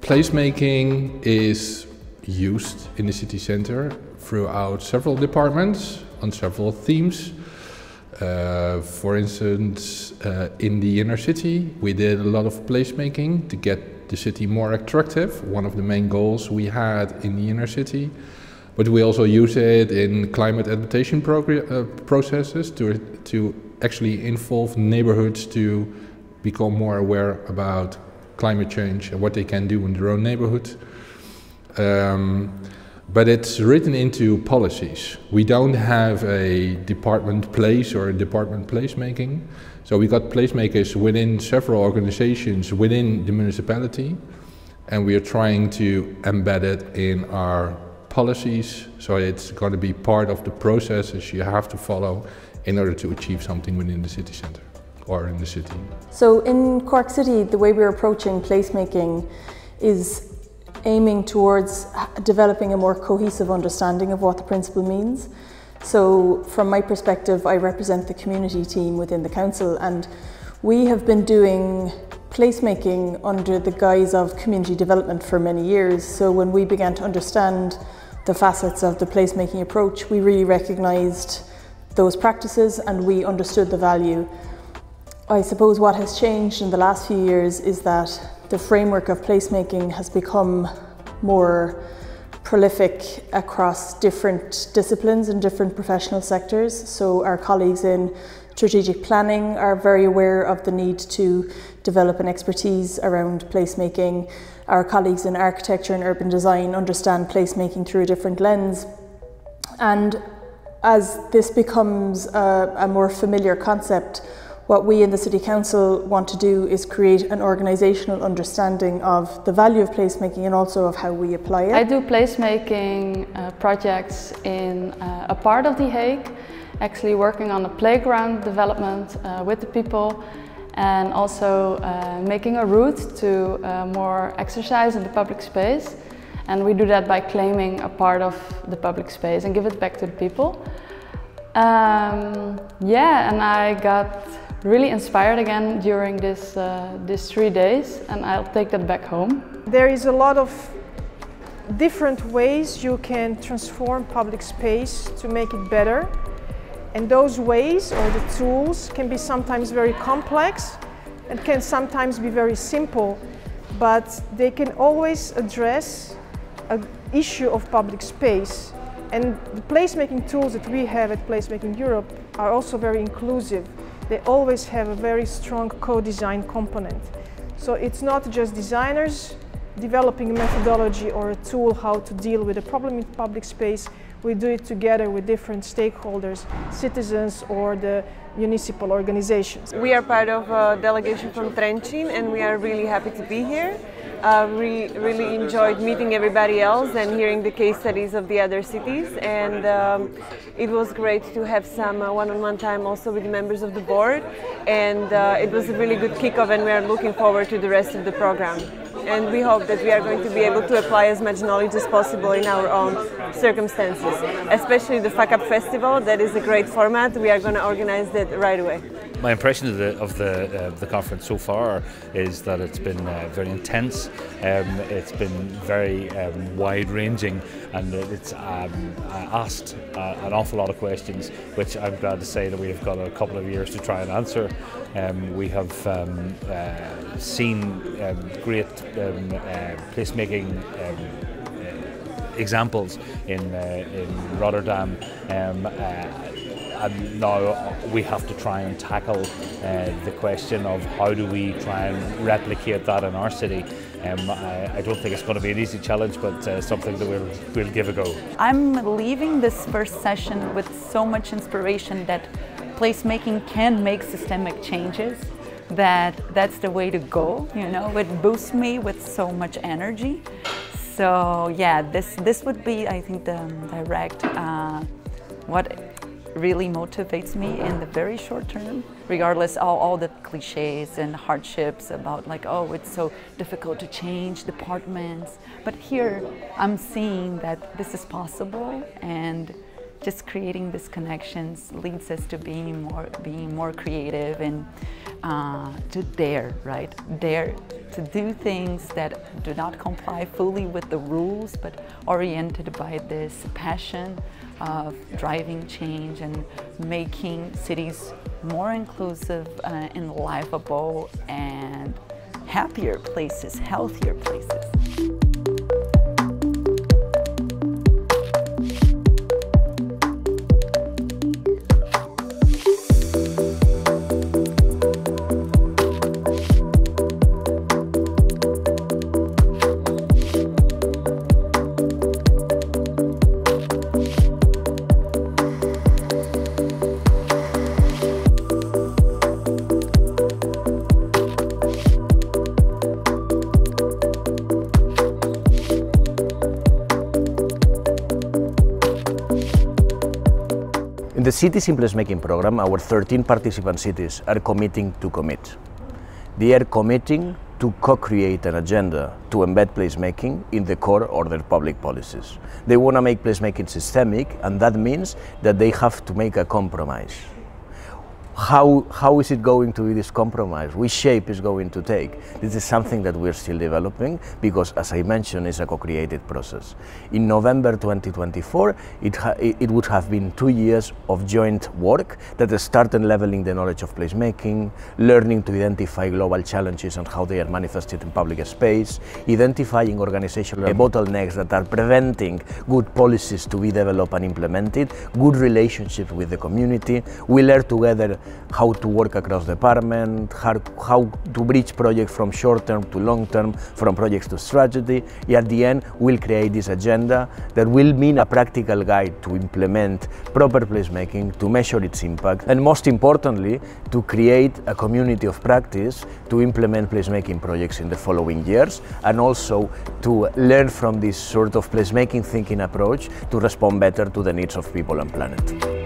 Placemaking is used in the city centre throughout several departments on several themes. For instance, in the inner city, we did a lot of placemaking to get the city more attractive, one of the main goals we had in the inner city. But we also use it in climate adaptation processes to actually involve neighborhoods to become more aware about climate change and what they can do in their own neighborhood. But it's written into policies. We don't have a department place or a department placemaking. So we got placemakers within several organizations within the municipality, and we are trying to embed it in our policies, so it's going to be part of the processes you have to follow in order to achieve something within the city centre or in the city. So in Cork City, the way we're approaching placemaking is aiming towards developing a more cohesive understanding of what the principle means. So from my perspective, I represent the community team within the council, and we have been doing placemaking under the guise of community development for many years. So when we began to understand the facets of the placemaking approach, we really recognised those practices and we understood the value. I suppose what has changed in the last few years is that the framework of placemaking has become more prolific across different disciplines and different professional sectors. So our colleagues in strategic planning are very aware of the need to develop an expertise around placemaking. Our colleagues in architecture and urban design understand placemaking through a different lens. And as this becomes a more familiar concept, what we in the City Council want to do is create an organisational understanding of the value of placemaking and also of how we apply it. I do placemaking projects in a part of The Hague, actually working on a playground development with the people, and also making a route to more exercise in the public space. And we do that by claiming a part of the public space and give it back to the people. Yeah, and I got really inspired again during this 3 days, and I'll take that back home. There is a lot of different ways you can transform public space to make it better. And those ways or the tools can be sometimes very complex and can sometimes be very simple, but they can always address an issue of public space. And the placemaking tools that we have at Placemaking Europe are also very inclusive. They always have a very strong co-design component. So it's not just designers developing a methodology or a tool how to deal with a problem in public space. We do it together with different stakeholders, citizens or the municipal organizations. We are part of a delegation from Trenčín, and we are really happy to be here. We really enjoyed meeting everybody else and hearing the case studies of the other cities, and it was great to have some one-on-one time also with the members of the board, and it was a really good kickoff, and we are looking forward to the rest of the program. And we hope that we are going to be able to apply as much knowledge as possible in our own circumstances, especially the Fuck Up Festival. That is a great format. We are going to organize that right away. My impression of the conference so far is that it's been very intense. It's been very wide-ranging, and it's asked an awful lot of questions, which I'm glad to say that we've got a couple of years to try and answer. We have seen great placemaking examples in Rotterdam. And now we have to try and tackle the question of how do we try and replicate that in our city. I don't think it's going to be an easy challenge, but something that we'll give a go. I'm leaving this first session with so much inspiration that placemaking can make systemic changes, that's the way to go, you know. It boosts me with so much energy. So yeah, this would be, I think, the direct really motivates me in the very short term, regardless of all the cliches and hardships about like, oh, it's so difficult to change departments. But here I'm seeing that this is possible, and just creating these connections leads us to being more creative and to dare to do things that do not comply fully with the rules, but oriented by this passion of driving change and making cities more inclusive and livable and happier places, healthier places. In the Cities in Placemaking program, our 13 participant cities are committing to commit. They are committing to co-create an agenda to embed placemaking in the core of their public policies. They want to make placemaking systemic, and that means that they have to make a compromise. How is it going to be this compromise? Which shape is going to take? This is something that we're still developing because, as I mentioned, it's a co-created process. In November 2024, it would have been 2 years of joint work that started leveling the knowledge of placemaking, learning to identify global challenges and how they are manifested in public space, identifying organizational bottlenecks that are preventing good policies to be developed and implemented, good relationships with the community. We learn together how to work across department, how to bridge projects from short term to long term, from projects to strategy. And at the end, we'll create this agenda that will mean a practical guide to implement proper placemaking, to measure its impact, and most importantly, to create a community of practice to implement placemaking projects in the following years, and also to learn from this sort of placemaking thinking approach to respond better to the needs of people and planet.